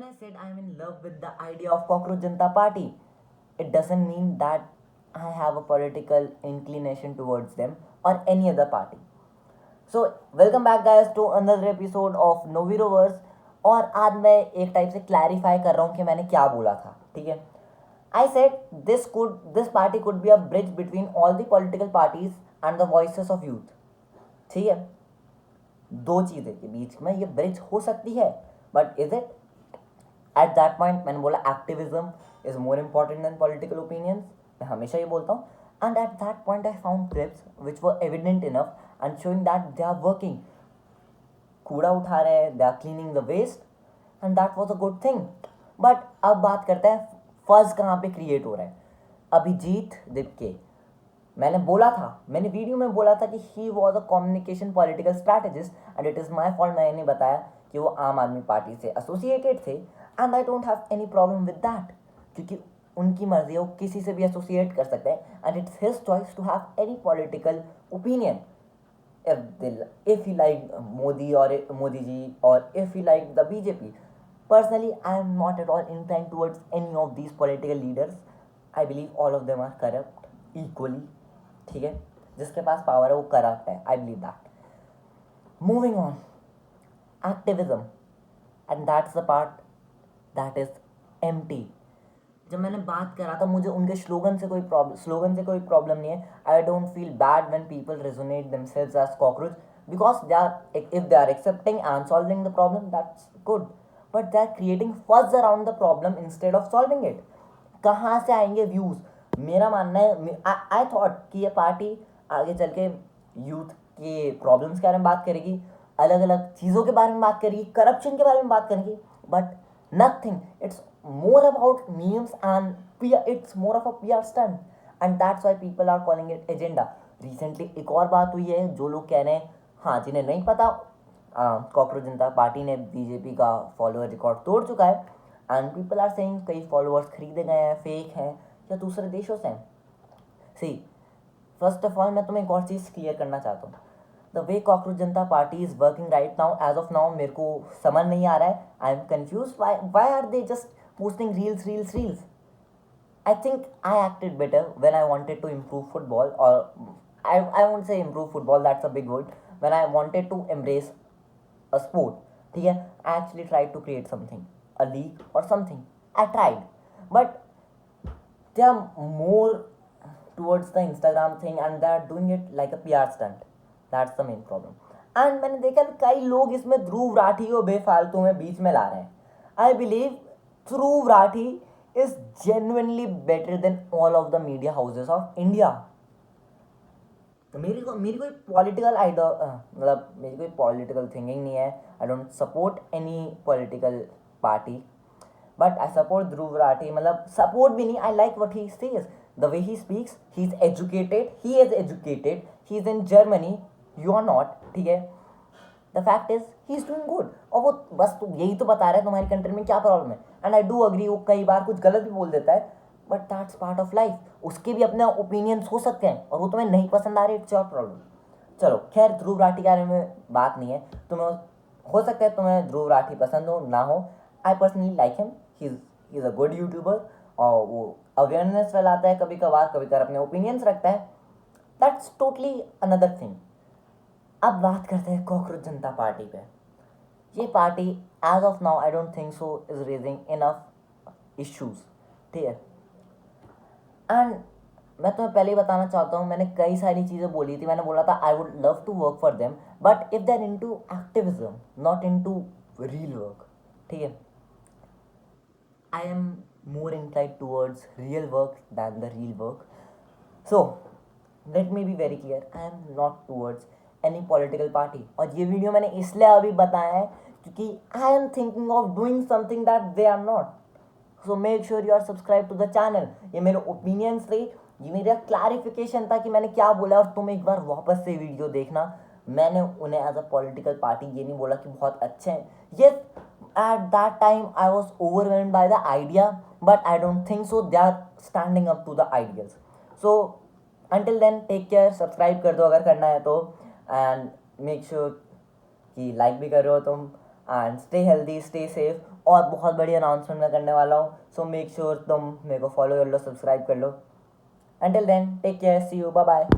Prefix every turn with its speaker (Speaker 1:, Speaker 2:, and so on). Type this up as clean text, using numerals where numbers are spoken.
Speaker 1: I said I'm in love with the idea of Cockroach Janata Party, it doesn't mean that I have a political inclination towards them or any other party. So welcome back guys to another episode of नोवीरोवर्स। और आज मैं एक type से clarify कर रहा हूँ कि मैंने क्या बोला था। ठीक है, I said this party could be a bridge between all the political parties and the voices of youth. ठीक है, दो चीज़ें के बीच में ये ब्रिज हो सकती है, but is it? At that point मैंने बोला activism is more important than political opinions. मैं हमेशा ये बोलता हूँ। And at that point I found clips which were evident enough and showing that they are working, कूड़ा उठा रहे हैं, they are cleaning the waste, and that was a good thing. But अब बात करते हैं फर्ज कहाँ पे क्रिएट हो रहा है। अभिजीत दिपके, मैंने बोला था, मैंने वीडियो में बोला था कि he was a communication political strategist and it is my fault. मैंने बताया कि वो आम आदमी पार्टी से एसोसिएटेड थे and I don't have any problem with that, क्योंकि उनकी मर्जी है, वो किसी से भी एसोसिएट कर सकते हैं and it's his choice to have any political opinion. if he like Modi or Modi ji, or if he like the BJP. Personally, I am not at all inclined towards any of these political leaders. I believe all of them are corrupt equally. ठीक है, जिसके पास power है वो corrupt है। I believe that. Moving on, activism, and that's the part that is empty. जब मैंने बात करा था, मुझे उनके स्लोगन से कोई प्रॉब्लम नहीं है। I don't feel bad when people resonate themselves as cockroach, because they are, if they are accepting and solving the problem, that's good. But they are creating first around the problem instead of solving it. कहाँ से आएंगे views? मेरा मानना है, I thought कि ये party आगे चल के यूथ के प्रॉब्लम्स के बारे में बात करेगी, अलग अलग चीज़ों के बारे में बात करेगी, करप्शन के बारे में बात करेगी, but nothing. It's more about memes and PR, it's more of a PR stunt and that's why people are calling it agenda. Recently एक और बात हुई है, जो लोग कह रहे हैं, हाँ जिन्हें नहीं पता, कॉकरोच जनता पार्टी ने बीजेपी का फॉलोअर रिकॉर्ड तोड़ चुका है एंड पीपल आर सेइंग कई फॉलोअर्स खरीदे गए हैं, फेक हैं या दूसरे देशों से हैं। सी, फर्स्ट ऑफ ऑल मैं तुम्हें एक और चीज़ क्लियर करना चाहता हूँ। The way Cockroach Janata Party is working right now, as of now, मेरे को समझ नहीं आ रहा है। I am confuse, why are they just posting reels. I think I acted better when I wanted to improve football, or I won't say improve football, that's a big word. When I wanted to embrace a sport, ठीक है, I actually tried to create something, a league or something. I tried, but they are more towards the Instagram thing and they are doing it like a PR stunt. That's the main problem. And मैंने देखा कई लोग इसमें ध्रुव राठी को बेफालतू में बीच में ला रहे हैं। I believe Dhruv Rathi is genuinely better than all of the media houses of India. मेरी कोई पॉलिटिकल मतलब मेरी कोई पॉलिटिकल थिंकिंग नहीं है। I don't support any political party, but I support Dhruv Rathee. मतलब सपोर्ट भी नहीं, I like what he says, the way he speaks, he is educated, he is in Germany, you are not. ठीक है, the fact is he is doing good. और वो बस तो यही तो बता रहा है तुम्हारी कंट्री में क्या प्रॉब्लम है। एंड आई डू अग्री, वो कई बार कुछ गलत भी बोल देता है, but that's part of life. उसके भी अपने ओपिनियंस हो सकते हैं और वो तुम्हें नहीं पसंद आ रहे, इट्स योर प्रॉब्लम। चलो खैर, ध्रुव राठी के बारे में बात नहीं है। तुम्हें हो सकता है तुम्हें ध्रुव राठी पसंद हो ना हो। I personally like him, he is a good YouTuber और वो अवेयरनेस फैलाता है, कभी कभार अपने ओपिनियंस रखता है। That's totally another thing. अब बात करते हैं कॉकरोच जनता पार्टी पे। ये party as of now I don't think so is raising enough issues. ठीक है, एंड मैं तुम्हें पहले ही बताना चाहता हूँ, मैंने कई सारी चीज़ें बोली थी। मैंने बोला था I would love to work for them, but if they are into activism, not into real work. ठीक है, I am more inclined towards real work than the real work. So let me be very clear, I am not towards any political party. और ये video मैंने इसलिए अभी बताया है क्योंकि I am thinking of doing something that they are not. So make sure you are subscribed to the channel. ये मेरे ओपिनियंस थे, ये मेरा क्लैरिफिकेशन था कि मैंने क्या बोला, और तुम एक बार वापस से वीडियो देखना। मैंने उन्हें एज अ पॉलिटिकल पार्टी ये नहीं बोला कि बहुत अच्छे हैं। ये at that time I was overwhelmed by the idea, but I don't think so they are standing up to the ideals. So until then, take care, subscribe कर दो अगर करना है तो, एंड मेक श्योर कि लाइक भी कर रहे हो तुम, and stay healthy, stay safe. और बहुत बड़ी अनाउंसमेंट मैं करने वाला हूँ. सो मेक श्योर तुम मेरे को फॉलो कर लो, सब्सक्राइब कर लो. Until then, take care, see you, bye bye.